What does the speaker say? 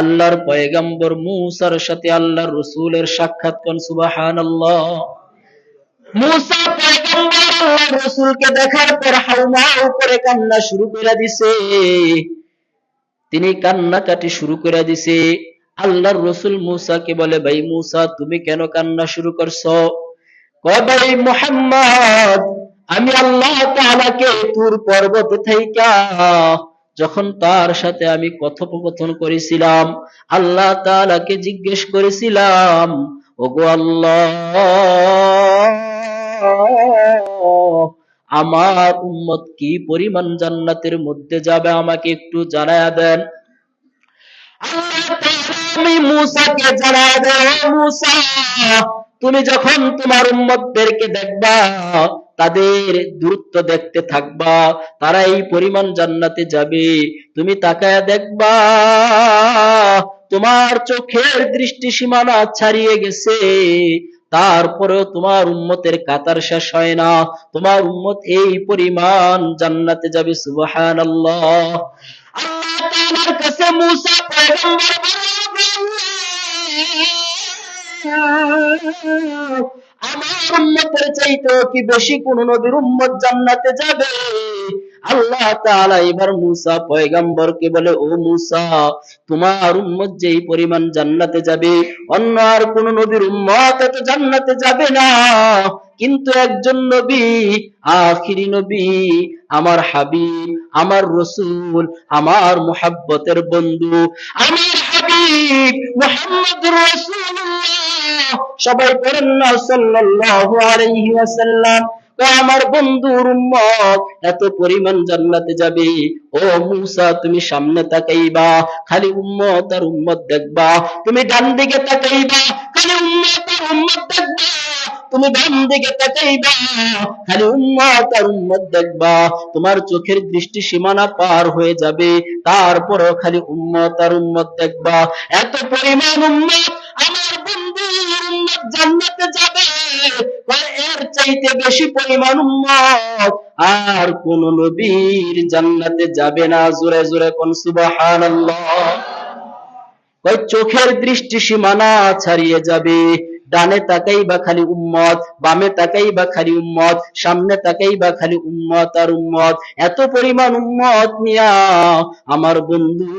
আল্লাহর পয়গম্বর মূসার সাথে আল্লাহর রাসূলের সাক্ষাৎ। কোন সুবহানাল্লাহ। মূসা পয়গম্বর আল্লাহর রাসূলকে দেখার পর হাউমাউ করে কান্না শুরু করে দিছে। তিনি কান্নাকাটি শুরু করে দিছে। আল্লাহর রাসূল মূসাকে বলে, ভাই মূসা তুমি কেন কান্না শুরু করছো? কয়, ভাই মুহাম্মদ, আমি আল্লাহ তাআলাকে তুর পর্বত থেকে যখন তার সাথে আমি কথোপকথন করেছিলাম, আল্লাহ তাআলাকে জিজ্ঞেস করেছিলাম, ওগো আল্লাহ, আমার উম্মত কি পরিমাণ জান্নাতের মধ্যে যাবে আমাকে একটু জানায়া দেন। আল্লাহ তাআলা আমি মূসাকে জানায়া দেন, মূসা তুমি যখন তোমার উম্মতদেরকে দেখবা, তাদের দূরত্ব দেখতে থাকবা, তারা এই পরিমাণ জান্নাতে যাবে, তুমি তাকায়া দেখবা তোমার চোখের দৃষ্টি সীমানা ছাড়িয়ে গেছে, তারপরেও তোমার উম্মতের কাতার শেষ হয় না, তোমার উম্মত এই পরিমাণ জান্নাতে যাবে। সুবহানাল্লাহ। আল্লাহ তাআলার কাছে মূসা পয়গম্বর আমার উম্মতের চাইতেও কি বেশি কোন নবীর উম্মত জান্নাতে যাবে? আল্লাহ তাআলা এবার মূসা পয়গম্বরকে বলে, ও মূসা, তোমার উম্মত যেই পরিমাণ জান্নাতে যাবে, অন্য আর কোন নবীর উম্মত এত জান্নাতে যাবে না, কিন্তু একজন নবী, আখিরি নবী, আমার হাবিব, আমার রাসূল, আমার মুহাব্বতের বন্ধু, আমার হাবিব মুহাম্মদুর রাসূলুল্লাহ, সবাই পড়েন না সাল্লাল্লাহু আলাইহি ওয়াসাল্লাম, আমার বন্ধুর উম্মত এত পরিমাণ জান্নাতে যাবে। ও মূসা তুমি সামনে তাকাইবা, খালি উম্মত আর উম্মত দেখবা, তুমি ডান দিকে তাকাইবা, খালি উম্মত আর উম্মত দেখবা, তুমি বাম দিকে তাকাইবা, খালি উম্মত আর উম্মত দেখবা, তোমার চোখের দৃষ্টি সীমানা পার হয়ে যাবে, তারপরও খালি উম্মত আর উম্মত দেখবা। এত পরিমাণ উম্মত আমার বন্ধুর উম্মত জান্নাতে যাবে, এর চাইতে বেশি পরিমাণ উম্মত আর কোন নবীর জান্নাতে যাবে না। জোরে জোরে কোন সুবহানাল্লাহ। ওই চোখের দৃষ্টি সীমানা ছাড়িয়ে যাবে, ডানে তাকাইবা খালি উম্মত, বামে তাকাইবা খালি উম্মত, সামনে তাকাইবা খালি উম্মত আর উম্মত। এত পরিমাণ উম্মত নিয়া আমার বন্ধু